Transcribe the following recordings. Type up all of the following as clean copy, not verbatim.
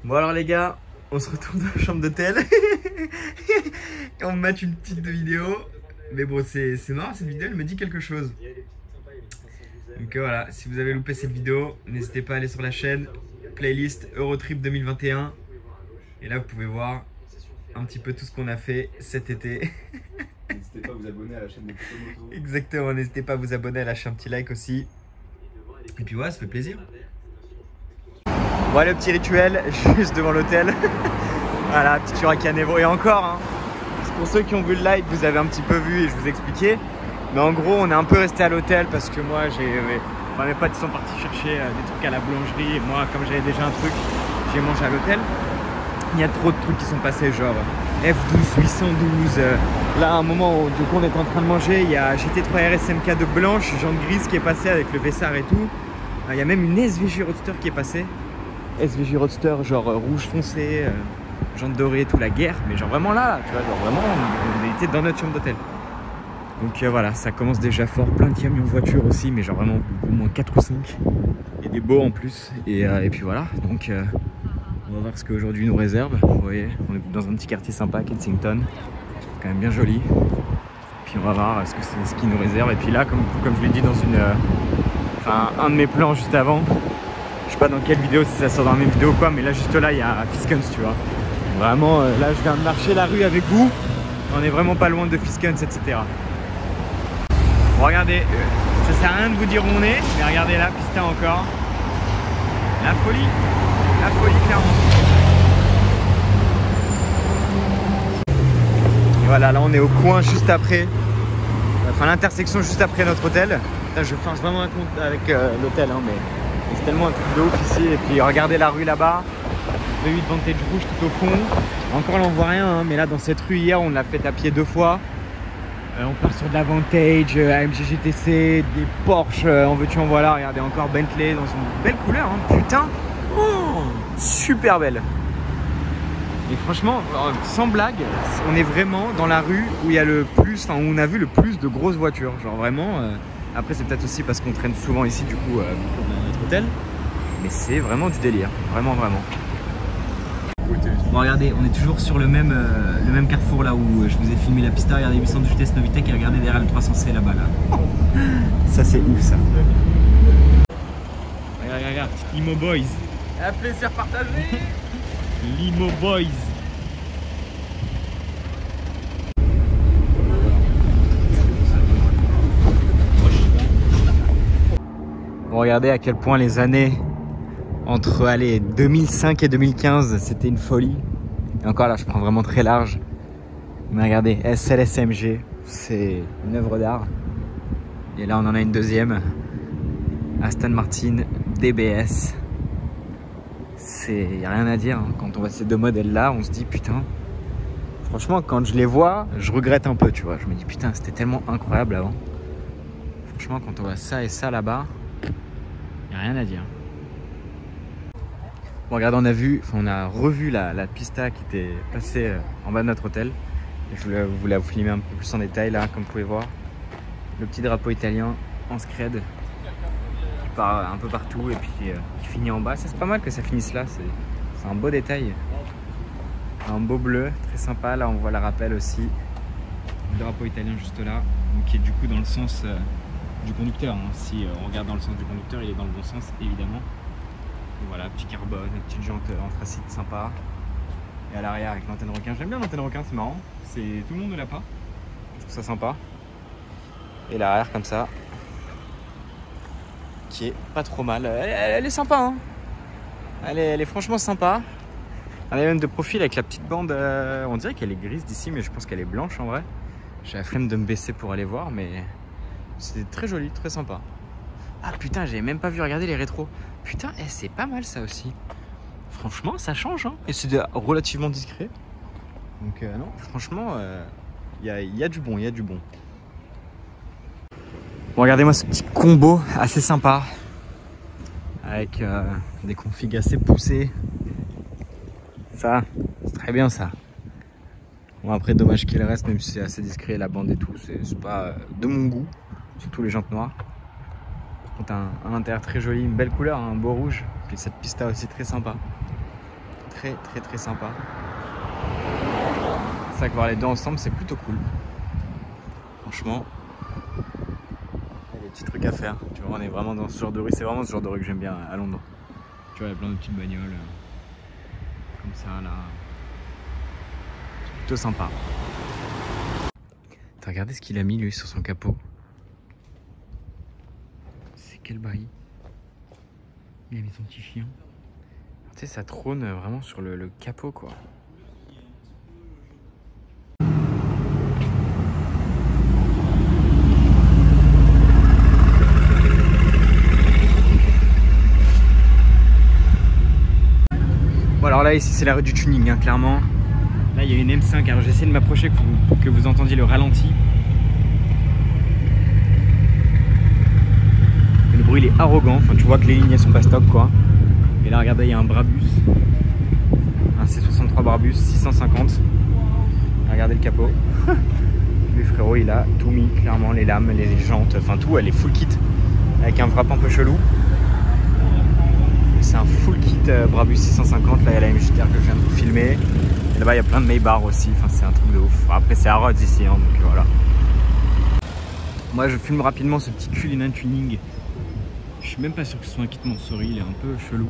Bon alors les gars, on se retrouve dans la chambre d'hôtel. On me met une petite vidéo. Mais bon, c'est marrant, cette vidéo, elle me dit quelque chose. Donc voilà, si vous avez loupé cette vidéo, n'hésitez pas à aller sur la chaîne. Playlist Eurotrip 2021. Et là, vous pouvez voir un petit peu tout ce qu'on a fait cet été. N'hésitez pas à vous abonner à la chaîne de Kutomoto. Exactement, n'hésitez pas à vous abonner, à lâcher un petit like aussi. Et puis ouais, ça fait plaisir. Voilà le petit rituel juste devant l'hôtel. Voilà, petit Huracanevo. Et encore, hein, pour ceux qui ont vu le live, vous avez un petit peu vu et je vous expliquais. Mais en gros, on est un peu resté à l'hôtel parce que moi, mes potes sont partis chercher des trucs à la boulangerie. Et moi, comme j'avais déjà un truc, j'ai mangé à l'hôtel. Il y a trop de trucs qui sont passés, genre F12, 812. Là, à un moment où on était en train de manger, il y a GT3 RSMK de blanche, jante grise qui est passée avec le Vessar et tout. Il y a même une SVJ Roadster qui est passée. SVJ Roadster, genre rouge foncé, jante dorée et tout, la guerre. Mais genre vraiment là, tu vois, genre vraiment, on était dans notre chambre d'hôtel. Donc voilà, ça commence déjà fort. Plein de camions voitures aussi, mais genre vraiment au moins 4 ou 5. Et des beaux en plus. Et puis voilà, donc on va voir ce qu'aujourd'hui nous réserve. Vous voyez, on est dans un petit quartier sympa, Kensington. Quand même bien joli. Puis on va voir ce qu'il nous réserve. Et puis là, comme je l'ai dit dans un de mes plans juste avant, je sais pas dans quelle vidéo, si ça sort dans la même vidéo ou quoi, mais là juste là il y a Fiskens, tu vois. Vraiment, là je viens de marcher la rue avec vous. On est vraiment pas loin de Fiskens, etc. Bon, regardez, ça sert à rien de vous dire où on est, mais regardez là, Pista encore. La folie clairement. Et voilà, là on est au coin juste après, enfin l'intersection juste après notre hôtel. Putain, je force vraiment un compte avec l'hôtel, hein, mais c'est tellement un truc de ouf ici. Et puis regardez la rue là-bas, V8 Vantage rouge tout au fond. Encore là on voit rien, hein, mais là dans cette rue hier on l'a fait à pied 2 fois. On part sur de la Vantage, AMG GTC, des Porsche, en veux-tu en voilà. Regardez encore Bentley dans une belle couleur, hein, putain, oh, super belle. Et franchement, sans blague, on est vraiment dans la rue où il y a le plus, enfin où on a vu le plus de grosses voitures. Genre vraiment, après c'est peut-être aussi parce qu'on traîne souvent ici du coup dans notre hôtel. Mais c'est vraiment du délire, vraiment. Bon regardez, on est toujours sur le même carrefour là où je vous ai filmé la pista. Regardez 800 de vitesse Novitec et regardez derrière le 300C là-bas là. Ça c'est ouf ça. Regarde, Limo Boys. Un plaisir partagé. Limo Boys. Bon, regardez à quel point les années entre 2005 et 2015 c'était une folie. Et encore là je prends vraiment très large. Mais regardez, SLSMG, c'est une œuvre d'art. Et là on en a une deuxième, Aston Martin DBS. Il n'y a rien à dire, hein. Quand on voit ces deux modèles là, on se dit putain. Franchement, quand je les vois, je regrette un peu, tu vois. Je me dis putain, c'était tellement incroyable avant. Franchement, quand on voit ça et ça là-bas, il n'y a rien à dire. Bon, regardez, on a revu la pista qui était passée en bas de notre hôtel. Je voulais vous filmer un peu plus en détail là, comme vous pouvez voir. Le petit drapeau italien en scred qui part un peu partout et puis qui finit en bas. C'est pas mal que ça finisse là, c'est un beau détail. Un beau bleu, très sympa. Là on voit la rappel aussi. Le drapeau italien juste là, donc qui est du coup dans le sens du conducteur. Hein. Si on regarde dans le sens du conducteur, il est dans le bon sens évidemment. Et voilà, petit carbone, petite jante anthracite sympa. Et à l'arrière avec l'antenne requin. J'aime bien l'antenne requin, c'est marrant. Tout le monde ne l'a pas. Je trouve ça sympa. Et l'arrière comme ça, qui est pas trop mal. Elle est sympa, hein. Elle est franchement sympa. Elle est même de profil avec la petite bande. On dirait qu'elle est grise d'ici, mais je pense qu'elle est blanche en vrai. J'ai la flemme de me baisser pour aller voir, mais c'est très joli, très sympa. Ah putain, j'avais même pas vu regarder les rétros. Putain, c'est pas mal ça aussi. Franchement, ça change, hein. Et c'est relativement discret. Donc non, franchement, il y a du bon, Bon, regardez-moi ce petit combo assez sympa. Avec des configs assez poussés. Ça, c'est très bien ça. Bon, après, dommage qu'il reste, même si c'est assez discret, la bande et tout. C'est pas de mon goût, surtout les jantes noires. Un intérieur très joli, une belle couleur, un beau rouge. Puis cette pista aussi très sympa. très très très sympa. C'est vrai que voir les deux ensemble c'est plutôt cool. Franchement, il y a des petits trucs à faire. Tu vois, on est vraiment dans ce genre de rue. C'est vraiment ce genre de rue que j'aime bien à Londres. Tu vois, il y a plein de petites bagnoles comme ça là. C'est plutôt sympa. T'as regardé ce qu'il a mis lui sur son capot? C'est quel bail? Il a mis son petit chien. Tu sais, ça trône vraiment sur le capot quoi. Bon alors là ici c'est la rue du tuning hein, clairement. Là il y a une M5, alors j'essaie de m'approcher pour que vous entendiez le ralenti. Et le bruit il est arrogant, enfin tu vois que les lignes elles sont pas stop quoi. Et là regardez il y a un Brabus. Un C63 Brabus 650. Regardez le capot. Le frérot il a tout mis clairement, les lames, les jantes, enfin tout, elle est full kit. Avec un wrap un peu chelou. C'est un full kit Brabus 650, là il y a la MJTR que je viens de filmer. Et là-bas il y a plein de Maybach aussi, enfin c'est un truc de ouf. Après c'est à Rhodes ici, hein, donc voilà. Moi je filme rapidement ce petit Cullinan Tuning. Je suis même pas sûr que ce soit un kit Mansory, il est un peu chelou.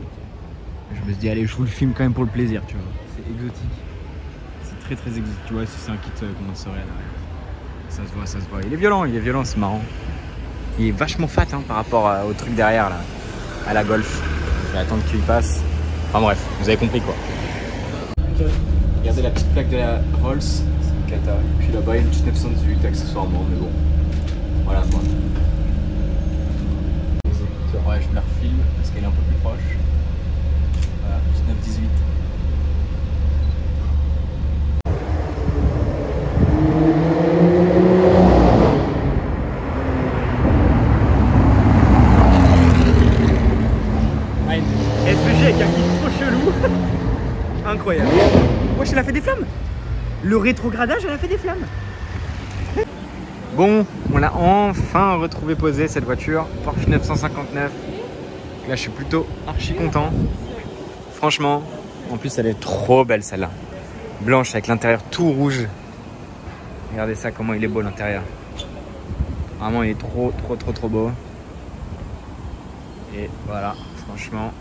Je me suis dit allez je vous le filme quand même pour le plaisir, tu vois. C'est exotique. C'est très très exotique, tu vois, si c'est un kit Mansory là. Ça se voit, ça se voit. Il est violent, c'est marrant. Il est vachement fat hein, par rapport au truc derrière là, à la Golf. Je vais attendre qu'il passe. Enfin bref, vous avez compris quoi. Regardez la petite plaque de la Rolls, c'est une cata. Et puis là-bas il y a une petite 918 accessoirement, mais bon. Voilà quoi. Ouais, je me la refilme parce qu'elle est un peu plus proche. Voilà, petite 918. SVG avec un kit trop chelou. Incroyable. Wesh, elle a fait des flammes. Le rétrogradage, elle a fait des flammes. Bon, on a enfin retrouvé posée cette voiture. Porsche 959. Là, je suis plutôt archi content. Franchement, en plus, elle est trop belle celle-là. Blanche avec l'intérieur tout rouge. Regardez ça, comment il est beau l'intérieur. Vraiment, il est trop beau. Et voilà, franchement.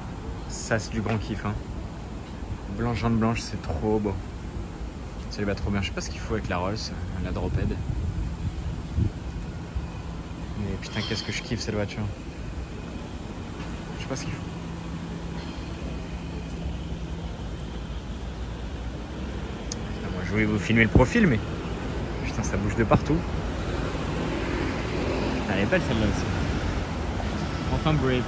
Ça c'est du grand kiff hein. Blanche, jaune blanche, c'est trop beau. Ça lui va trop bien. Je sais pas ce qu'il faut avec la Rolls, la Drophead. Mais putain qu'est-ce que je kiffe cette voiture. Je sais pas ce qu'il faut. Putain, moi je voulais vous filmer le profil mais putain ça bouge de partout. Elle est belle celle-là aussi. Enfin brave.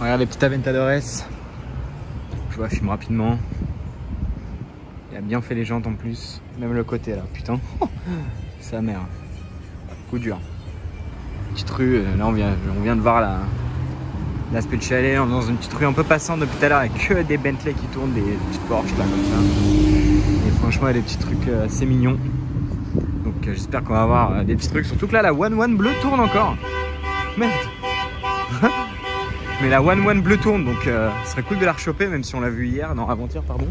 Regarde les petites Aventadores. Je vois, filme rapidement. Il a bien fait les jantes en plus. Même le côté là, putain. Sa mère. Coup dur. Petite rue, là on vient de voir l'aspect de chalet. On est dans une petite rue un peu passante depuis tout à l'heure avec que des Bentley qui tournent, des petites Porsche là comme ça. Et franchement il y a des petits trucs assez mignons. Donc j'espère qu'on va avoir des petits trucs. Surtout que là la One bleue tourne encore. Merde. Mais la One bleue tourne, donc ce serait cool de la rechoper, même si on l'a vu hier, non avant-hier pardon.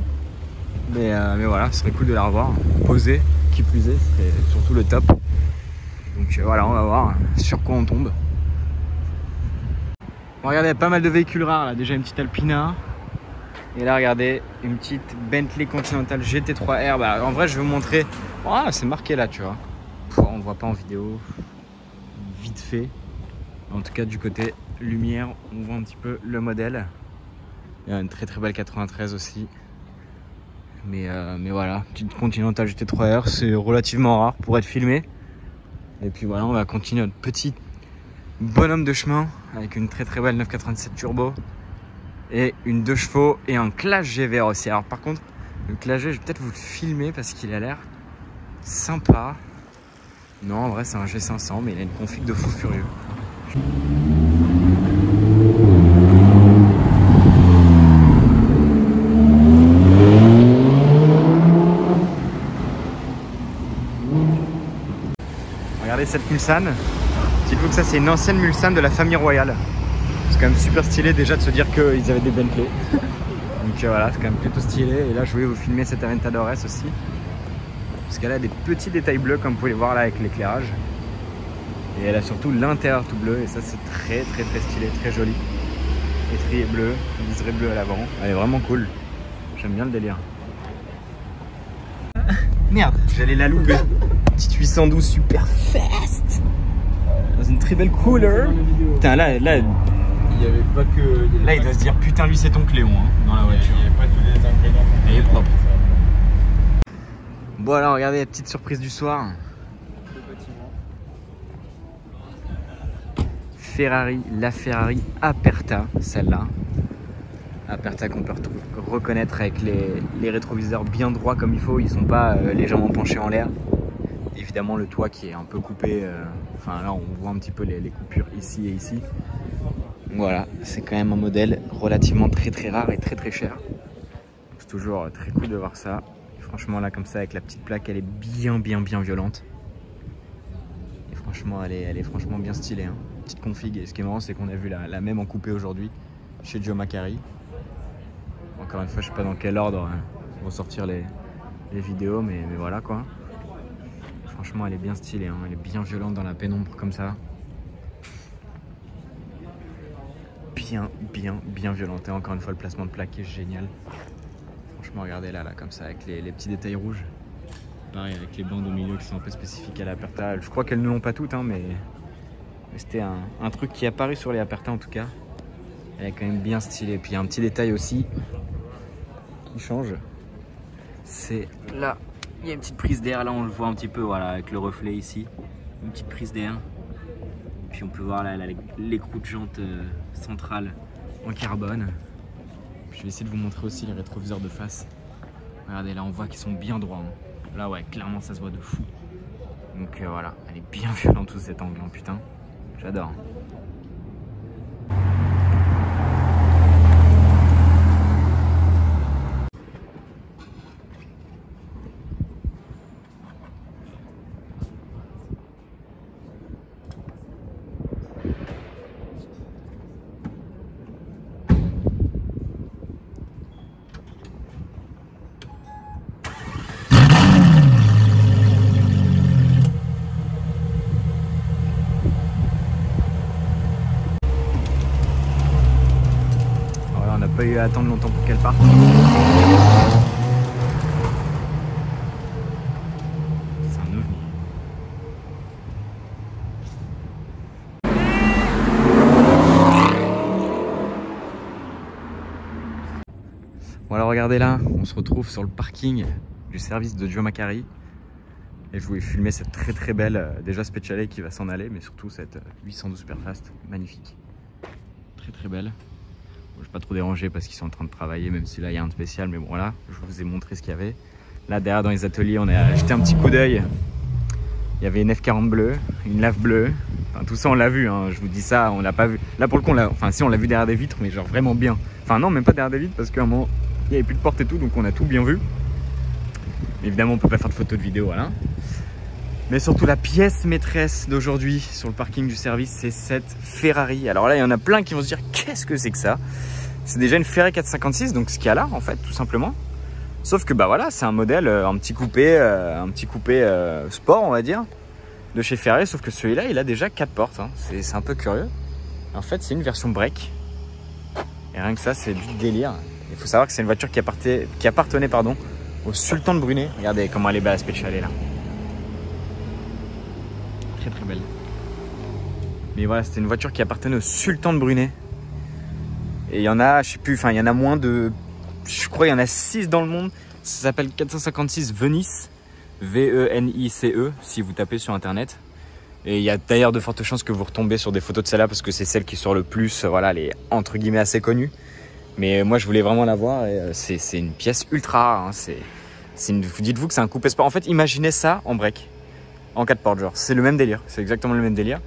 Mais voilà, ce serait cool de la revoir, posée, qui plus est, ce serait surtout le top. Donc voilà, on va voir sur quoi on tombe. Bon, regardez, il y a pas mal de véhicules rares là, déjà une petite Alpina. Et là regardez, une petite Bentley Continental GT3R. Bah, en vrai je vais vous montrer, oh, c'est marqué là tu vois. On ne voit pas en vidéo, vite fait. En tout cas du côté lumière, on voit un petit peu le modèle. Il y a une très belle 93 aussi. Mais voilà, petite Continental GT3R, c'est relativement rare pour être filmé. Et puis voilà, on va continuer notre petit bonhomme de chemin avec une très belle 997 turbo et une 2 chevaux et un Clash GVR aussi. Alors par contre, le Clash G, je vais peut-être vous le filmer parce qu'il a l'air sympa. Non, en vrai, c'est un G500, mais il a une config de fou furieux. Regardez cette Mulsanne. Dites-vous que ça, c'est une ancienne Mulsanne de la famille royale. C'est quand même super stylé déjà de se dire qu'ils avaient des Bentley. Donc voilà, c'est quand même plutôt stylé. Et là, je voulais vous filmer cette Aventador S aussi. Parce qu'elle a des petits détails bleus, comme vous pouvez les voir là avec l'éclairage. Et elle a surtout l'intérieur tout bleu. Et ça, c'est très stylé, très joli. Étrier bleu, liseré bleu à l'avant. Elle est vraiment cool. J'aime bien le délire. Merde, j'allais la louper. Petite 812 super fast. Dans une très belle couleur. Putain, là, il n'y avait pas que. là, il doit se dire putain, lui, c'est ton Cléon hein, dans la voiture. Il n'y avait pas tous les ingrédients. Elle est propre. Bon, alors, regardez la petite surprise du soir. Ferrari, la Ferrari Aperta, celle-là. Aperta qu'on peut reconnaître avec les rétroviseurs bien droits comme il faut. Ils sont pas légèrement penchés en l'air. Évidemment, le toit qui est un peu coupé. Enfin, là, on voit un petit peu les coupures ici et ici. Voilà, c'est quand même un modèle relativement très rare et très cher. C'est toujours très cool de voir ça. Et franchement, là, comme ça, avec la petite plaque, elle est bien violente. Et franchement, elle est franchement bien stylée. Hein. Petite config. Et ce qui est marrant, c'est qu'on a vu la même en coupé aujourd'hui chez Joe Macari. Encore une fois, je sais pas dans quel ordre vont sortir les vidéos, mais voilà quoi. Franchement, elle est bien stylée, hein. Elle est bien violente dans la pénombre comme ça. Bien violente. Et encore une fois, le placement de plaque est génial. Franchement, regardez là comme ça, avec les petits détails rouges. Pareil, avec les bandes au milieu qui sont un peu spécifiques à l'Aperta. Je crois qu'elles ne l'ont pas toutes, hein, mais c'était un truc qui est apparu sur les Aperta en tout cas. Elle est quand même bien stylée. Et puis il y a un petit détail aussi qui change. C'est là, il y a une petite prise d'air. Là, on le voit un petit peu, voilà, avec le reflet ici. Une petite prise d'air. Puis on peut voir là l'écrou de jante centrale en carbone. Puis je vais essayer de vous montrer aussi les rétroviseurs de face. Regardez, là on voit qu'ils sont bien droits. Hein. Là ouais, clairement ça se voit de fou. Donc voilà, elle est bien violente sous cet angle, hein, putain. J'adore. Pas eu à attendre longtemps pour qu'elle parte. C'est un ovni. Bon alors regardez là, on se retrouve sur le parking du service de Joe Macari. Et je voulais filmer cette très belle déjà Speciale qui va s'en aller, mais surtout cette 812 Superfast, magnifique. Très belle. Je ne vais pas trop déranger parce qu'ils sont en train de travailler, même si là il y a un spécial, mais bon voilà, je vous ai montré ce qu'il y avait. Là derrière dans les ateliers, on a jeté un petit coup d'œil. Il y avait une F40 bleue, une lave bleue, enfin tout ça on l'a vu, hein. Je vous dis ça, on l'a pas vu. Là pour le coup, on l'a vu derrière des vitres, mais genre vraiment bien. Enfin non, même pas derrière des vitres parce qu'à un moment il n'y avait plus de porte et tout, donc on a tout bien vu. Mais évidemment on peut pas faire de photos de vidéo, voilà. Mais surtout la pièce maîtresse d'aujourd'hui sur le parking du service, c'est cette Ferrari. Alors là, il y en a plein qui vont se dire qu'est-ce que c'est que ça? C'est déjà une Ferrari 456, donc ce qu'il y a là en fait, tout simplement. Sauf que bah voilà, c'est un modèle, un petit coupé sport, on va dire, de chez Ferrari. Sauf que celui-là, il a déjà 4 portes. Hein. C'est un peu curieux. En fait, c'est une version break. Et rien que ça, c'est du délire. Il faut savoir que c'est une voiture qui appartenait au Sultan de Brunei. Regardez comment elle est belle, la Speciale là. Très belle. Mais voilà, c'était une voiture qui appartenait au Sultan de Brunei. Et il y en a, je sais plus, enfin il y en a moins de... Je crois il y en a 6 dans le monde. Ça s'appelle 456 Venice. V-E-N-I-C-E, si vous tapez sur internet. Et il y a d'ailleurs de fortes chances que vous retombez sur des photos de celle-là parce que c'est celle qui sort le plus, voilà, elle est entre guillemets assez connue. Mais moi je voulais vraiment la voir et c'est une pièce ultra rare. Hein. Dites-vous que c'est un coupé sport. En fait, imaginez ça en break. en 4 portes, genre. C'est le même délire, c'est exactement le même délire.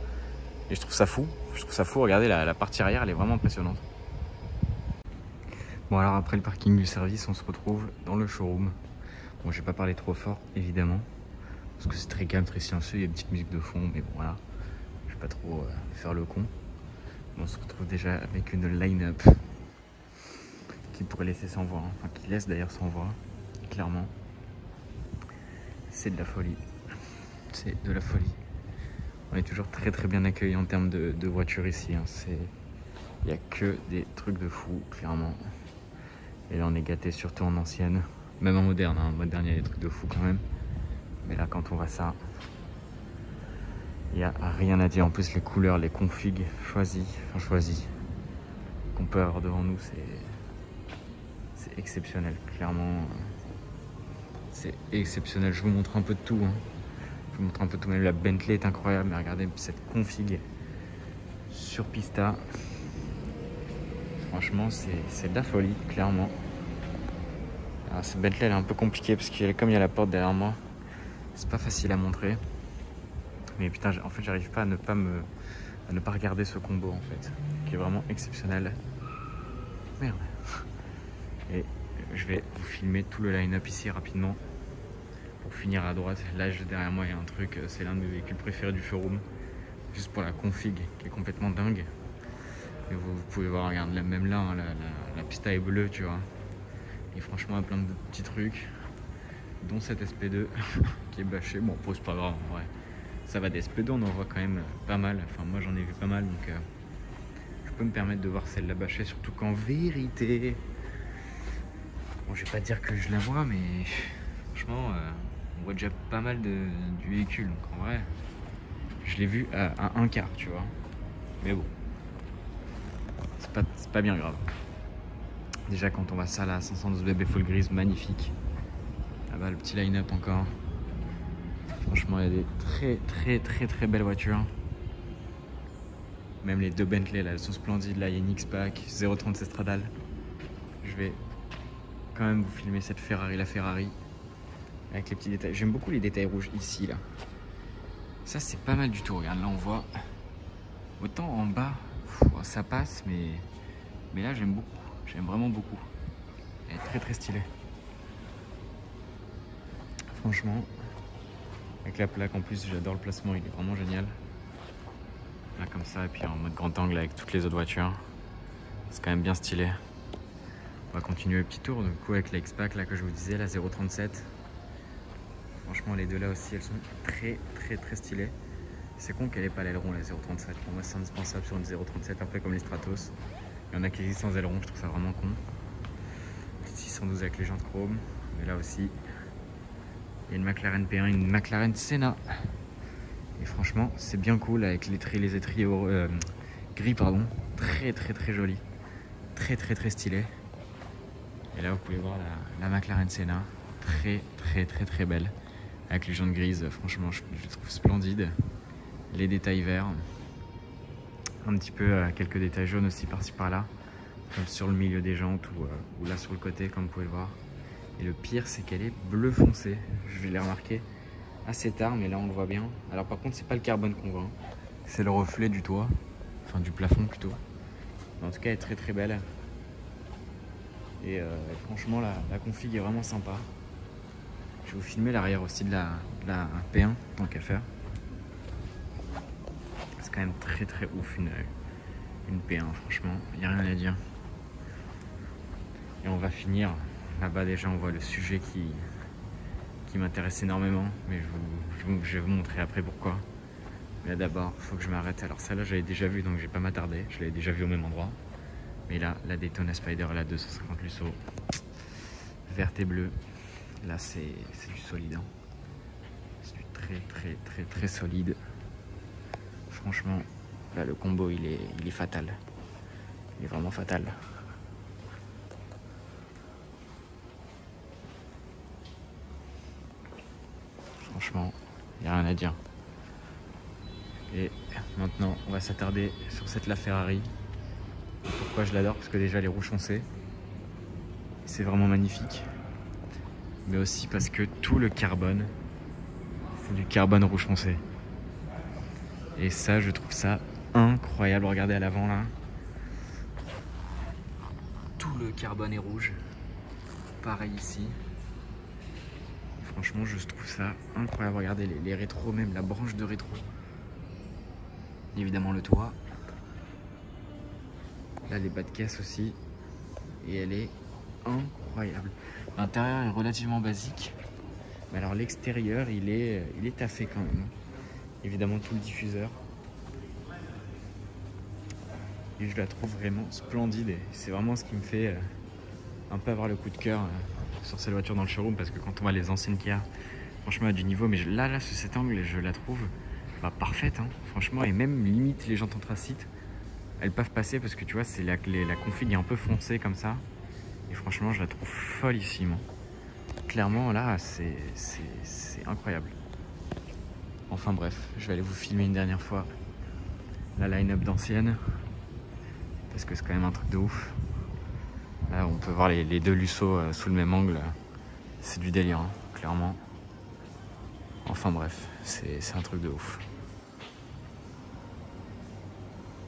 Et je trouve ça fou. Je trouve ça fou, regardez, la partie arrière, elle est vraiment impressionnante. Bon, alors après le parking du service, on se retrouve dans le showroom. Bon, je vais pas parler trop fort, évidemment, parce que c'est très calme, très silencieux, il y a une petite musique de fond, mais bon, voilà. Je vais pas trop faire le con. On se retrouve déjà avec une line-up qui pourrait laisser sans voix, hein. Enfin qui laisse d'ailleurs sans voix, clairement. C'est de la folie. C'est de la folie. On est toujours très très bien accueillis en termes de voitures ici, hein. Il n'y a que des trucs de fou, clairement. Et là on est gâté surtout en ancienne, même en moderne, hein. En moderne il y a des trucs de fou quand même. Mais là quand on voit ça, il n'y a rien à dire. En plus les couleurs, les configs choisis qu'on peut avoir devant nous, c'est exceptionnel, clairement. C'est exceptionnel. Je vous montre un peu de tout, hein. Je vous montre un peu de tout. Même la Bentley est incroyable, mais regardez cette config sur Pista. Franchement, c'est de la folie, clairement. Alors, cette Bentley elle est un peu compliquée parce que comme il y a la porte derrière moi, c'est pas facile à montrer. Mais putain, en fait, j'arrive pas à ne pas regarder ce combo en fait, qui est vraiment exceptionnel. Merde. Et je vais vous filmer tout le line-up ici rapidement. Pour finir à droite, là juste derrière moi il y a un truc, c'est l'un de mes véhicules préférés du showroom. Juste pour la config qui est complètement dingue. Et vous pouvez voir, regarde, même là, hein, la Pista est bleue, tu vois. Et franchement, il y a plein de petits trucs, dont cette SP2 qui est bâchée. Bon, c'est pas grave en vrai. Ça va, des SP2, on en voit quand même pas mal. Enfin, moi j'en ai vu pas mal, donc je peux me permettre de voir celle-là bâchée, surtout qu'en vérité, bon, je vais pas dire que je la vois, mais franchement, on voit déjà pas mal du véhicule. Donc en vrai, je l'ai vu à un quart, tu vois. Mais bon, c'est pas bien grave. Déjà quand on voit ça là, 512 BB full grise, magnifique. Là-bas le petit line-up encore. Franchement il y a des très belles voitures. Même les deux Bentley là, elles sont splendides. Là il y a une X-Pack 036 Stradale. Je vais quand même vous filmer cette Ferrari, la Ferrari. Avec les petits détails. J'aime beaucoup les détails rouges ici là. Ça c'est pas mal du tout. Regarde là on voit. Autant en bas, ça passe, mais là j'aime beaucoup. J'aime vraiment beaucoup. Elle est très stylée. Franchement, avec la plaque en plus, j'adore le placement, il est vraiment génial. Là comme ça, et puis en mode grand angle avec toutes les autres voitures. C'est quand même bien stylé. On va continuer le petit tour du coup avec la X-Pack là que je vous disais, la 037. Franchement les deux là aussi, elles sont très stylées. C'est con qu'elle ait pas l'aileron la 037. Pour moi c'est indispensable sur une 037, un peu comme les Stratos. Il y en a qui existent sans aileron, je trouve ça vraiment con. 612 avec les jantes chrome. Mais là aussi, il y a une McLaren P1, une McLaren Senna. Et franchement, c'est bien cool avec les étriers gris, pardon. Très joli. Très stylé. Et là, vous pouvez voir la McLaren Senna. Très belle. Avec les jantes grises, franchement, je trouve splendide. Les détails verts. Un petit peu quelques détails jaunes aussi par-ci par-là, comme sur le milieu des jantes ou là sur le côté comme vous pouvez le voir. Et le pire c'est qu'elle est bleu foncé. Je l'ai remarqué assez tard, mais là on le voit bien. Alors par contre c'est pas le carbone qu'on voit, hein. C'est le reflet du toit, enfin du plafond plutôt. Mais en tout cas elle est très belle. Et franchement la config est vraiment sympa. Je vais vous filmer l'arrière aussi de la P1 tant qu'à faire. C'est quand même très ouf une P1, franchement, il n'y a rien à dire. Et on va finir là-bas. Déjà on voit le sujet qui m'intéresse énormément, mais je vais vous montrer après pourquoi. Mais là d'abord il faut que je m'arrête. Alors celle-là j'avais déjà vu, donc je vais pas m'attarder, je l'avais déjà vu au même endroit. Mais là la Daytona Spider, la 250 Lusso, verte et bleue, là c'est du solide, hein. C'est du très solide. Franchement, là le combo il est fatal. Il est vraiment fatal. Franchement, il n'y a rien à dire. Et maintenant, on va s'attarder sur cette LaFerrari. Pourquoi je l'adore? Parce que déjà les rouges foncés, c'est vraiment magnifique. Mais aussi parce que tout le carbone, du carbone rouge foncé. Et ça, je trouve ça incroyable. Regardez à l'avant là. Tout le carbone est rouge. Pareil ici. Franchement, je trouve ça incroyable. Regardez les rétros, même la branche de rétro. Évidemment le toit. Là, les bas de caisse aussi. Et elle est incroyable. L'intérieur est relativement basique. Mais alors l'extérieur, il est taffé quand même. Évidemment tout le diffuseur. Et je la trouve vraiment splendide. Et c'est vraiment ce qui me fait un peu avoir le coup de cœur sur cette voiture dans le showroom. Parce que quand on voit les anciennes Kia, franchement, elle a du niveau. Mais là, sous cet angle, je la trouve parfaite. Hein, franchement, et même limite les jantes anthracites, elles peuvent passer parce que tu vois, c'est la config est un peu foncée comme ça. Et franchement, je la trouve follissime. Clairement, là, c'est incroyable. Enfin bref, je vais aller vous filmer une dernière fois la line-up d'ancienne. Parce que c'est quand même un truc de ouf. Là, on peut voir les deux Lusso sous le même angle. C'est du délire, hein, clairement. Enfin bref, c'est un truc de ouf.